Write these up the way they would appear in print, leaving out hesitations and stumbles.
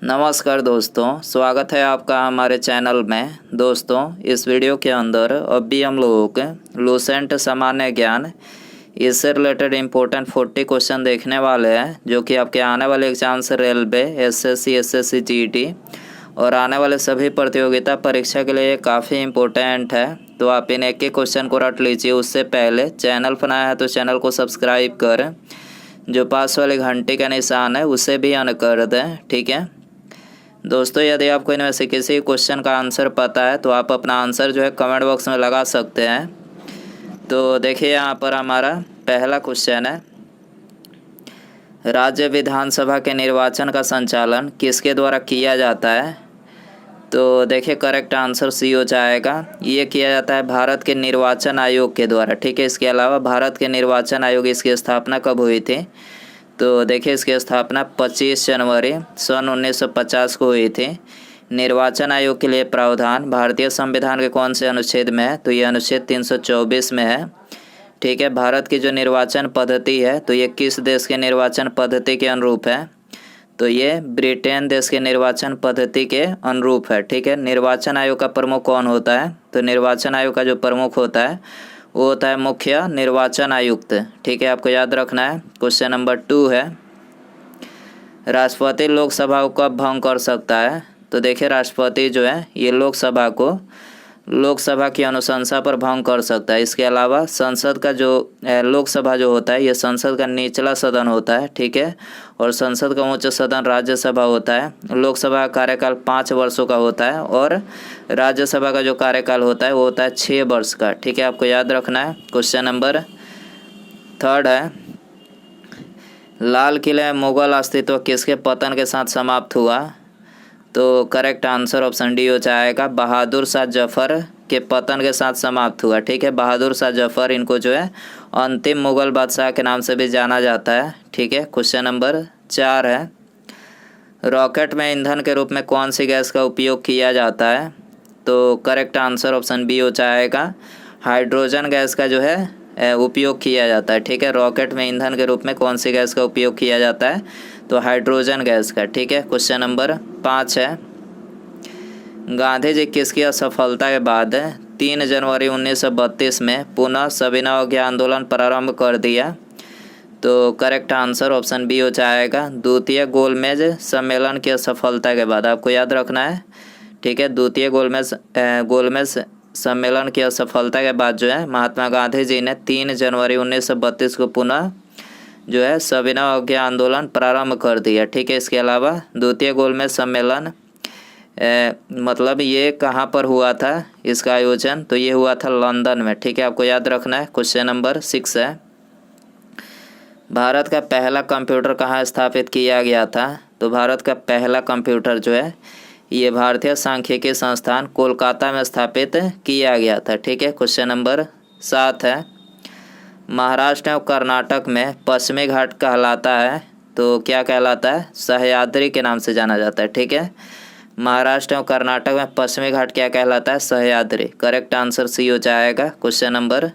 नमस्कार दोस्तों, स्वागत है आपका हमारे चैनल में। दोस्तों, इस वीडियो के अंदर अभी हम लोगों के लूसेंट सामान्य ज्ञान इससे रिलेटेड इम्पोर्टेंट 40 क्वेश्चन देखने वाले हैं, जो कि आपके आने वाले एग्जाम से रेलवे, एसएससी, जीटी और आने वाले सभी प्रतियोगिता परीक्षा के लिए काफ़ी इम्पोर्टेंट है। तो आप इन एक क्वेश्चन को रट लीजिए। उससे पहले चैनल बनाया है तो चैनल को सब्सक्राइब कर, जो पास वाले घंटे का निशान है उसे भी ऑन कर दें, ठीक है दोस्तों। यदि आपको इनमें से किसी क्वेश्चन का आंसर पता है तो आप अपना आंसर जो है कमेंट बॉक्स में लगा सकते हैं। तो देखिए, यहाँ पर हमारा पहला क्वेश्चन है, राज्य विधानसभा के निर्वाचन का संचालन किसके द्वारा किया जाता है? तो देखिए, करेक्ट आंसर सी हो जाएगा। ये किया जाता है भारत के निर्वाचन आयोग के द्वारा, ठीक है। इसके अलावा भारत के निर्वाचन आयोग, इसकी स्थापना कब हुई थी? तो देखिए, इसकी स्थापना 25 जनवरी सन 1950 को हुई थी। निर्वाचन आयोग के लिए प्रावधान भारतीय संविधान के कौन से अनुच्छेद में है? तो ये अनुच्छेद 324 में है, ठीक है। भारत की जो निर्वाचन पद्धति है तो ये किस देश के निर्वाचन पद्धति के अनुरूप है? तो ये ब्रिटेन देश के निर्वाचन पद्धति के अनुरूप है, ठीक है। निर्वाचन आयोग का प्रमुख कौन होता है? तो निर्वाचन आयोग का जो प्रमुख होता है वो होता है मुख्य निर्वाचन आयुक्त, ठीक है। आपको याद रखना है। क्वेश्चन नंबर 2 है, राष्ट्रपति लोकसभा को कब भंग कर सकता है? तो देखिए, राष्ट्रपति जो है ये लोकसभा की अनुशंसा पर भंग कर सकता है। इसके अलावा संसद का जो लोकसभा जो होता है ये संसद का निचला सदन होता है, ठीक है। और संसद का उच्च सदन राज्यसभा होता है। लोकसभा का कार्यकाल 5 वर्षों का होता है और राज्यसभा का जो कार्यकाल होता है वो होता है 6 वर्ष का, ठीक है। आपको याद रखना है। क्वेश्चन नंबर 3 है, लाल किले में मुगल अस्तित्व किसके पतन के साथ समाप्त हुआ? तो करेक्ट आंसर ऑप्शन डी हो जाएगा, बहादुर शाह जफर के पतन के साथ समाप्त हुआ, ठीक है। बहादुर शाह जफर, इनको जो है अंतिम मुगल बादशाह के नाम से भी जाना जाता है, ठीक है। क्वेश्चन नंबर 4 है, रॉकेट में ईंधन के रूप में कौन सी गैस का उपयोग किया जाता है? तो करेक्ट आंसर ऑप्शन बी हो जाएगा, हाइड्रोजन गैस का जो है उपयोग किया जाता है, ठीक है। रॉकेट में ईंधन के रूप में कौन सी गैस का उपयोग किया जाता है? तो हाइड्रोजन गैस का, ठीक है। क्वेश्चन नंबर 5 है, गांधी जी किसकी असफलता के बाद 3 जनवरी 1932 में पुनः सविनय अवज्ञा आंदोलन प्रारंभ कर दिया? तो करेक्ट आंसर ऑप्शन बी हो जाएगा, द्वितीय गोलमेज सम्मेलन की असफलता के बाद। आपको याद रखना है, ठीक है। द्वितीय गोलमेज सम्मेलन की असफलता के बाद जो है महात्मा गांधी जी ने 3 जनवरी 1932 को पुनः जो है सविनय अवज्ञा आंदोलन प्रारंभ कर दिया, ठीक है। इसके अलावा द्वितीय गोलमेज सम्मेलन मतलब ये कहाँ पर हुआ था इसका आयोजन? तो ये हुआ था लंदन में, ठीक है। आपको याद रखना है। क्वेश्चन नंबर 6 है, भारत का पहला कंप्यूटर कहाँ स्थापित किया गया था? तो भारत का पहला कंप्यूटर जो है ये भारतीय सांख्यिकी संस्थान कोलकाता में स्थापित किया गया था, ठीक है। क्वेश्चन नंबर 7 है, महाराष्ट्र और कर्नाटक में पश्चिमी घाट कहलाता है तो क्या कहलाता है? सह्याद्री के नाम से जाना जाता है, ठीक है। महाराष्ट्र और कर्नाटक में पश्चिमी घाट क्या कहलाता है? सह्याद्री। करेक्ट आंसर सी हो जाएगा। क्वेश्चन नंबर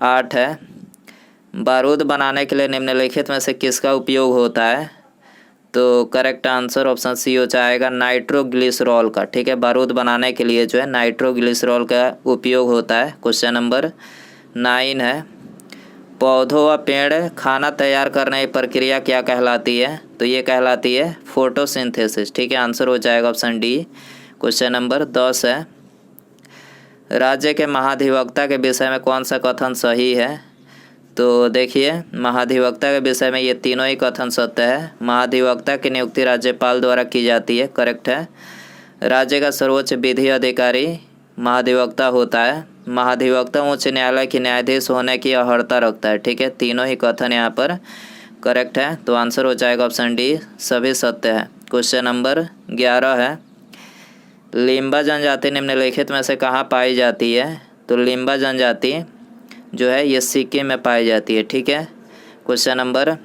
8 है, बारूद बनाने के लिए निम्नलिखित में से किसका उपयोग होता है? तो करेक्ट आंसर ऑप्शन सी हो जाएगा, नाइट्रोग्लिसरॉल का, ठीक है। बारूद बनाने के लिए जो है नाइट्रोग्लिसरॉल का उपयोग होता है। क्वेश्चन नंबर 9 है, पौधों व पेड़ खाना तैयार करने की प्रक्रिया क्या कहलाती है? तो ये कहलाती है फोटोसिंथेसिस, ठीक है। आंसर हो जाएगा ऑप्शन डी। क्वेश्चन नंबर 10 है, राज्य के महाधिवक्ता के विषय में कौन सा कथन सही है? तो देखिए, महाधिवक्ता के विषय में ये तीनों ही कथन सत्य है। महाधिवक्ता की नियुक्ति राज्यपाल द्वारा की जाती है, करेक्ट है। राज्य का सर्वोच्च विधि अधिकारी महाधिवक्ता होता है। महाधिवक्ता उच्च न्यायालय की न्यायाधीश होने की अर्हता रखता है, ठीक है। तीनों ही कथन यहाँ पर करेक्ट है, तो आंसर हो जाएगा ऑप्शन डी, सभी सत्य है। क्वेश्चन नंबर 11 है, लिम्बा जनजाति निम्नलिखित में से कहाँ पाई जाती है? तो लिम्बा जनजाति जो है ये सिक्किम में पाई जाती है, ठीक है। क्वेश्चन नंबर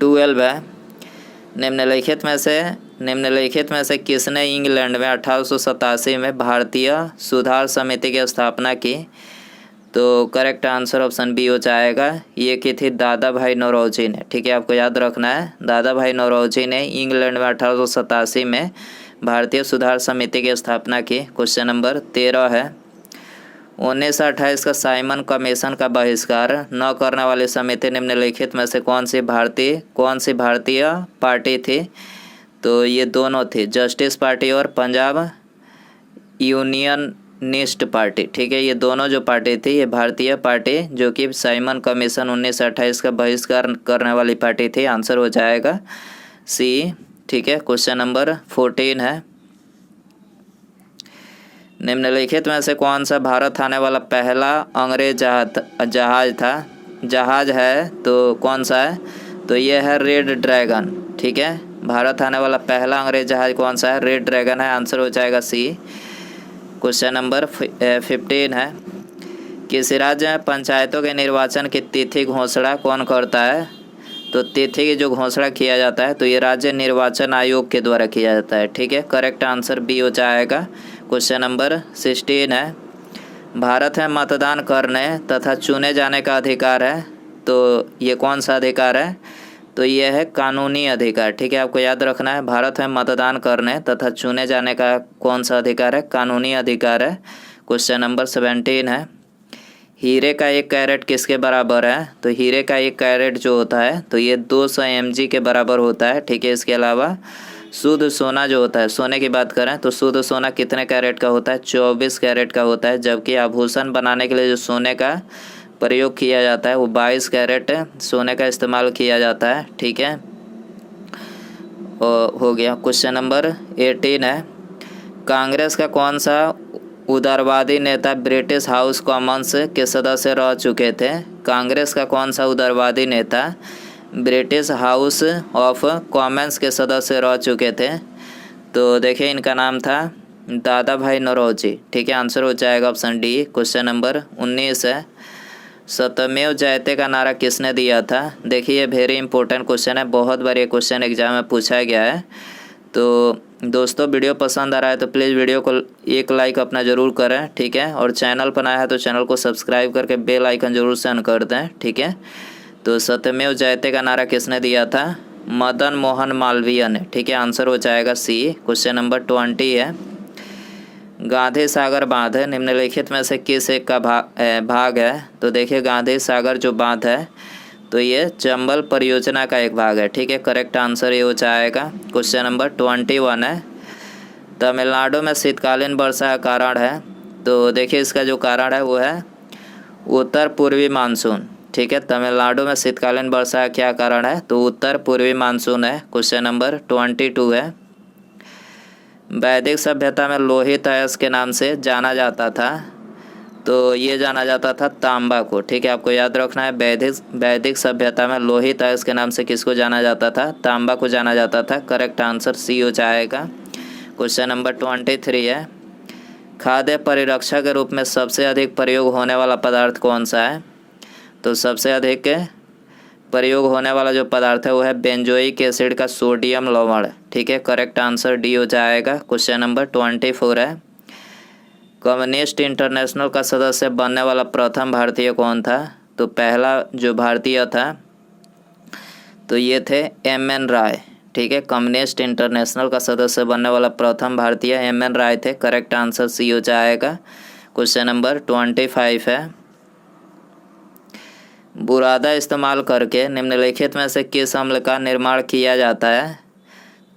12 है, निम्नलिखित में से किसने इंग्लैंड में 1887 में भारतीय सुधार समिति की स्थापना की? तो करेक्ट आंसर ऑप्शन बी हो जाएगा। ये की थी दादा भाई नौरोजी ने। ठीक है, आपको याद रखना है, दादा भाई नौरोजी ने इंग्लैंड में 1887 में भारतीय सुधार समिति की स्थापना की। क्वेश्चन नंबर 13 है, 1928 का साइमन कमीशन का बहिष्कार न करने वाली समिति निम्नलिखित में से कौन सी भारतीय पार्टी थी? तो ये दोनों थी, जस्टिस पार्टी और पंजाब यूनियनिस्ट पार्टी। ठीक है, ये दोनों जो पार्टी थी ये भारतीय पार्टी जो कि साइमन कमीशन 1928 का बहिष्कार करने वाली पार्टी थी। आंसर हो जाएगा सी। ठीक है, क्वेश्चन नंबर 14 है, निम्नलिखित में से कौन सा भारत आने वाला पहला अंग्रेज जहाज है? तो कौन सा है? तो ये है रेड ड्रैगन। ठीक है, भारत आने वाला पहला अंग्रेज जहाज कौन सा है? रेड ड्रैगन है। आंसर हो जाएगा सी। क्वेश्चन नंबर 15 है, किसी राज्य में पंचायतों के निर्वाचन की तिथि घोषणा कौन करता है? तो तिथि की जो घोषणा किया जाता है तो ये राज्य निर्वाचन आयोग के द्वारा किया जाता है। ठीक है, करेक्ट आंसर बी हो जाएगा। क्वेश्चन नंबर 16 है, भारत में मतदान करने तथा चुने जाने का अधिकार है, तो ये कौन सा अधिकार है? तो ये है कानूनी अधिकार। ठीक है, आपको याद रखना है, भारत में मतदान करने तथा चुने जाने का कौन सा अधिकार है? कानूनी अधिकार है। क्वेश्चन नंबर 17 है, हीरे का 1 कैरेट किसके बराबर है? तो हीरे का 1 कैरेट जो होता है तो ये 200 mg के बराबर होता है। ठीक है, इसके अलावा शुद्ध सोना जो होता है, सोने की बात करें तो शुद्ध सोना कितने कैरेट का होता है? 24 कैरेट का होता है। जबकि आभूषण बनाने के लिए जो सोने का प्रयोग किया जाता है वो 22 कैरेट सोने का इस्तेमाल किया जाता है। ठीक है, हो गया। क्वेश्चन नंबर 18 है, कांग्रेस का कौन सा उदारवादी नेता ब्रिटिश हाउस कॉमन्स के सदस्य रह चुके थे? कांग्रेस का कौन सा उदारवादी नेता ब्रिटिश हाउस ऑफ कॉमन्स के सदस्य रह चुके थे? तो देखिए, इनका नाम था दादा भाई नौरोजी। ठीक है, आंसर हो जाएगा ऑप्शन डी। क्वेश्चन नंबर 19 है, सत्यमेव जयते का नारा किसने दिया था? देखिए, ये वेरी इंपॉर्टेंट क्वेश्चन है, बहुत बार ये क्वेश्चन एग्जाम में पूछा गया है। तो दोस्तों, वीडियो पसंद आ रहा है तो प्लीज़ वीडियो को एक लाइक अपना ज़रूर करें। ठीक है, और चैनल पर नया है तो चैनल को सब्सक्राइब करके बेल आइकन ज़रूर से ऑन कर दें। ठीक है, तो सत्यमेव जयते का नारा किसने दिया था? मदन मोहन मालवीय ने। ठीक है, आंसर हो जाएगा सी। क्वेश्चन नंबर 20 है, गांधी सागर बांध निम्नलिखित में से किस एक का भाग है? तो देखिए, गांधी सागर जो बांध है तो ये चंबल परियोजना का एक भाग है। ठीक है, करेक्ट आंसर ये हो जाएगा। क्वेश्चन नंबर 21 है, तमिलनाडु में शीतकालीन वर्षा का कारण है? तो देखिए, इसका जो कारण है वो है उत्तर पूर्वी मानसून। ठीक है, तमिलनाडु में शीतकालीन वर्षा का क्या कारण है? तो उत्तर पूर्वी मानसून है। क्वेश्चन नंबर 22 है, वैदिक सभ्यता में लोहित अयस्क के नाम से जाना जाता था, तो ये जाना जाता था तांबा को। ठीक है, आपको याद रखना है, वैदिक सभ्यता में लोहित अयस्क के नाम से किसको जाना जाता था? तांबा को जाना जाता था। करेक्ट आंसर सी हो जाएगा। क्वेश्चन नंबर 23 है, खाद्य परिरक्षा के रूप में सबसे अधिक प्रयोग होने वाला पदार्थ कौन सा है? तो सबसे अधिक प्रयोग होने वाला जो पदार्थ है वो है बेंजोइक एसिड का सोडियम लवण। ठीक है, करेक्ट आंसर डी हो जाएगा। क्वेश्चन नंबर 24 है, कम्युनिस्ट इंटरनेशनल का सदस्य बनने वाला प्रथम भारतीय कौन था? तो पहला जो भारतीय था तो ये थे M.N. राय। ठीक है, कम्युनिस्ट इंटरनेशनल का सदस्य बनने वाला प्रथम भारतीय M.N. राय थे। करेक्ट आंसर सी हो जाएगा। क्वेश्चन नंबर 25 है, बुरादा इस्तेमाल करके निम्नलिखित में से किस अम्ल का निर्माण किया जाता है?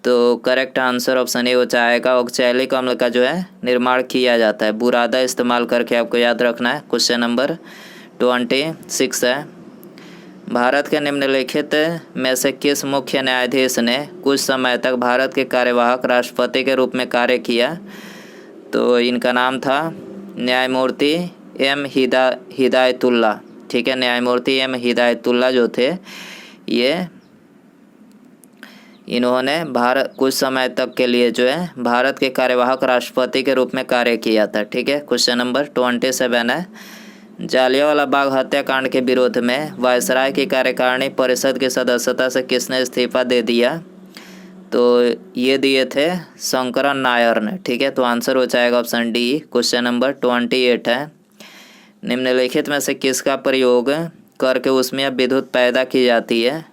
तो करेक्ट आंसर ऑप्शन ए हो जाएगा, ऑक्सैलिक अम्ल का जो है निर्माण किया जाता है बुरादा इस्तेमाल करके। आपको याद रखना है। क्वेश्चन नंबर 26 है, भारत के निम्नलिखित में से किस मुख्य न्यायाधीश ने कुछ समय तक भारत के कार्यवाहक राष्ट्रपति के रूप में कार्य किया? तो इनका नाम था न्यायमूर्ति M. हिदायतुल्ला। ठीक है, न्यायमूर्ति M. हिदायतुल्ला जो थे ये इन्होंने कुछ समय तक के लिए जो है भारत के कार्यवाहक राष्ट्रपति के रूप में कार्य किया था। ठीक है, क्वेश्चन नंबर 27 है, जालियांवाला बाग हत्याकांड के विरोध में वायसराय की कार्यकारिणी परिषद की सदस्यता से किसने इस्तीफा दे दिया? तो ये दिए थे शंकरन नायर ने। ठीक है, तो आंसर हो जाएगा ऑप्शन डी। क्वेश्चन नंबर 28 है, निम्नलिखित में से किसका प्रयोग करके उसमें विद्युत पैदा की जाती है?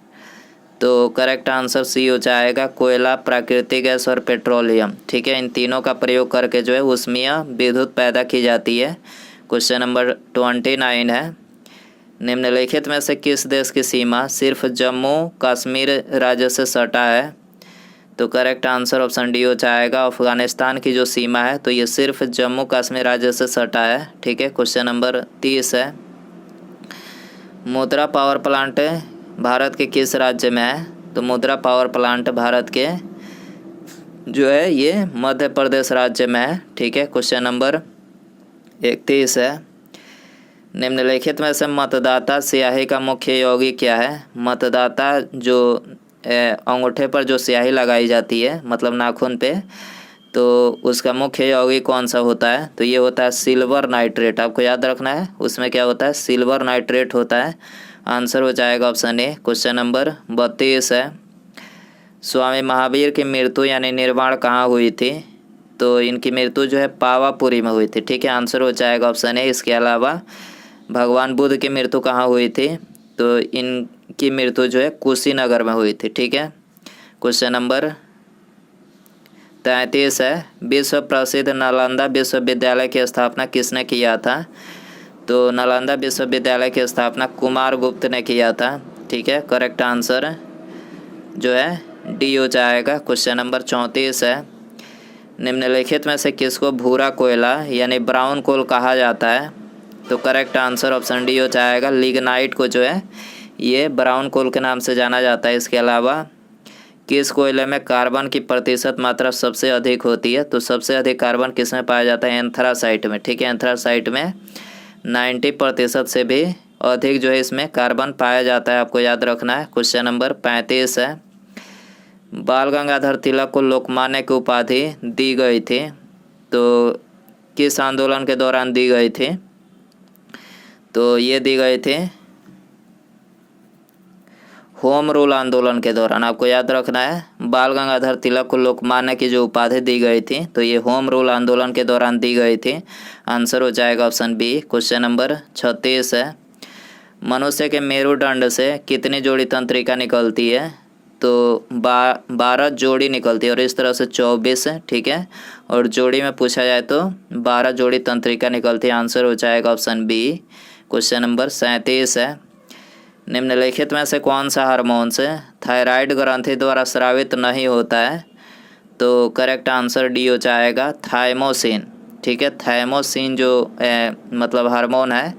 तो करेक्ट आंसर सी हो जाएगा, कोयला, प्राकृतिक गैस और पेट्रोलियम। ठीक है, इन तीनों का प्रयोग करके जो है उसमें विद्युत पैदा की जाती है। क्वेश्चन नंबर 29 है, निम्नलिखित में से किस देश की सीमा सिर्फ जम्मू कश्मीर राज्य से सटा है? तो करेक्ट आंसर ऑप्शन डी हो जाएगा, अफगानिस्तान की जो सीमा है तो ये सिर्फ जम्मू कश्मीर राज्य से सटा है। ठीक है, क्वेश्चन नंबर 30 है, मुद्रा पावर प्लांट भारत के किस राज्य में है? तो मुद्रा पावर प्लांट भारत के जो है ये मध्य प्रदेश राज्य में है। ठीक है, क्वेश्चन नंबर 31 है, निम्नलिखित में से मतदाता स्याही का मुख्य यौगिक क्या है? मतदाता जो अंगूठे पर जो स्याही लगाई जाती है मतलब नाखून पे, तो उसका मुख्य यौगिक कौन सा होता है? तो ये होता है सिल्वर नाइट्रेट। आपको याद रखना है, उसमें क्या होता है? सिल्वर नाइट्रेट होता है। आंसर हो जाएगा ऑप्शन ए। क्वेश्चन नंबर 32 है, स्वामी महावीर की मृत्यु यानी निर्वाण कहाँ हुई थी? तो इनकी मृत्यु जो है पावापुरी में हुई थी। ठीक है, आंसर हो जाएगा ऑप्शन ए। इसके अलावा भगवान बुद्ध की मृत्यु कहाँ हुई थी? तो इनकी मृत्यु जो है कुशीनगर में हुई थी। ठीक है, क्वेश्चन नंबर 33 है, विश्व प्रसिद्ध नालंदा विश्वविद्यालय की स्थापना किसने किया था? तो नालंदा विश्वविद्यालय की स्थापना कुमारगुप्त ने किया था। ठीक है, करेक्ट आंसर जो है डी हो जाएगा। क्वेश्चन नंबर 34 है, निम्नलिखित में से किसको भूरा कोयला यानी ब्राउन कोल कहा जाता है? तो करेक्ट आंसर ऑप्शन डी हो जाएगा, लिग्नाइट को जो है ये ब्राउन कोल के नाम से जाना जाता है। इसके अलावा किस कोयले में कार्बन की प्रतिशत मात्रा सबसे अधिक होती है? तो सबसे अधिक कार्बन किस में पाया जाता है? एंथ्रासाइट में। ठीक है, एंथ्रासाइट में 90% से भी अधिक जो है इसमें कार्बन पाया जाता है, आपको याद रखना है। क्वेश्चन नंबर 35 है, बाल गंगाधर तिलक को लोकमान्य की उपाधि दी गई थी, तो किस आंदोलन के दौरान दी गई थी? तो ये दी गई थी होम रूल आंदोलन के दौरान। आपको याद रखना है, बाल गंगाधर तिलक को लोकमान्य की जो उपाधि दी गई थी तो ये होम रूल आंदोलन के दौरान दी गई थी। आंसर हो जाएगा ऑप्शन बी। क्वेश्चन नंबर 36 है, मनुष्य के मेरुदंड से कितनी जोड़ी तंत्रिका निकलती है? तो 12 जोड़ी निकलती है और इस तरह से 24। ठीक है, और जोड़ी में पूछा जाए तो 12 जोड़ी तंत्रिका निकलती है। आंसर हो जाएगा ऑप्शन बी। क्वेश्चन नंबर 37 है, निम्नलिखित में से कौन सा हार्मोन्स थायराइड ग्रंथि द्वारा स्रावित नहीं होता है? तो करेक्ट आंसर डी हो जाएगा, थाइमोसिन। ठीक है, थाइमोसिन जो मतलब हार्मोन है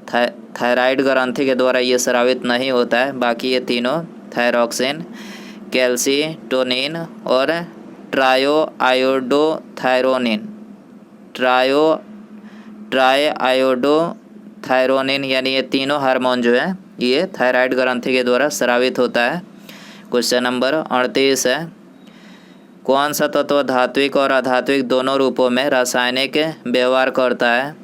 थायराइड ग्रंथि के द्वारा ये स्रावित नहीं होता है। बाकी ये तीनों थायरोक्सिन, कैल्सीटोनिन और ट्राईआयोडोथायरोनिन ट्राईआयोडोथायरोनिन यानी ये तीनों हार्मोन जो है ये थायराइड ग्रंथि के द्वारा स्रावित होता है। क्वेश्चन नंबर 38 है, कौन सा तत्व धात्विक और अधात्विक दोनों रूपों में रासायनिक व्यवहार करता है?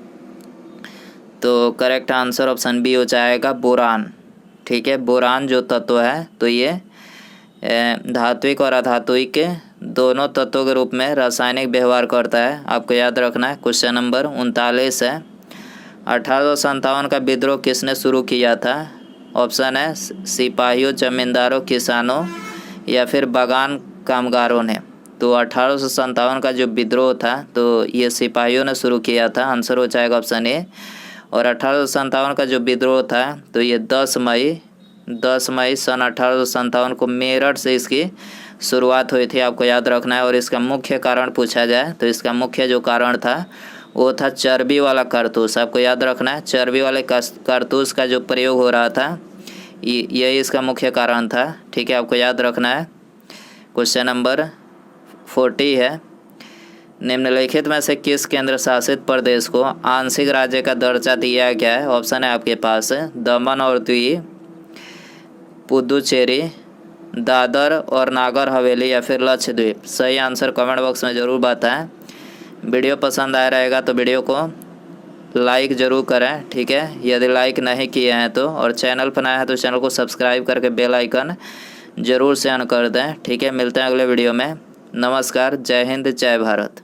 तो करेक्ट आंसर ऑप्शन बी हो जाएगा, बोरान। ठीक है, बोरान जो तत्व है तो ये धात्विक और अधात्विक दोनों तत्वों के रूप में रासायनिक व्यवहार करता है, आपको याद रखना है। क्वेश्चन नंबर 39 है, 1857 का विद्रोह किसने शुरू किया था? ऑप्शन है सिपाहियों, जमींदारों, किसानों या फिर बागान कामगारों ने। तो 1857 का जो विद्रोह था तो ये सिपाहियों ने शुरू किया था। आंसर हो जाएगा ऑप्शन ए। और 1857 का जो विद्रोह था तो ये 10 मई सन 1857 को मेरठ से इसकी शुरुआत हुई थी, आपको याद रखना है। और इसका मुख्य कारण पूछा जाए तो इसका मुख्य जो कारण था वो था चर्बी वाला कारतूस, आपको याद रखना है। चर्बी वाले कारतूस का जो प्रयोग हो रहा था यही इसका मुख्य कारण था। ठीक है, आपको याद रखना है। क्वेश्चन नंबर 40 है, निम्नलिखित में से किस केंद्र शासित प्रदेश को आंशिक राज्य का दर्जा दिया गया है? ऑप्शन है आपके पास दमन और दीव, पुदुचेरी, दादर और नागर हवेली या फिर लक्षद्वीप। सही आंसर कमेंट बॉक्स में ज़रूर बताएं। वीडियो पसंद आया रहेगा तो वीडियो को लाइक ज़रूर करें। ठीक है, यदि लाइक नहीं किए हैं तो, और चैनल पर नया है तो चैनल को सब्सक्राइब करके बेल आइकन ज़रूर से ऑन कर दें। ठीक है, मिलते हैं अगले वीडियो में। नमस्कार, जय हिंद, जय भारत।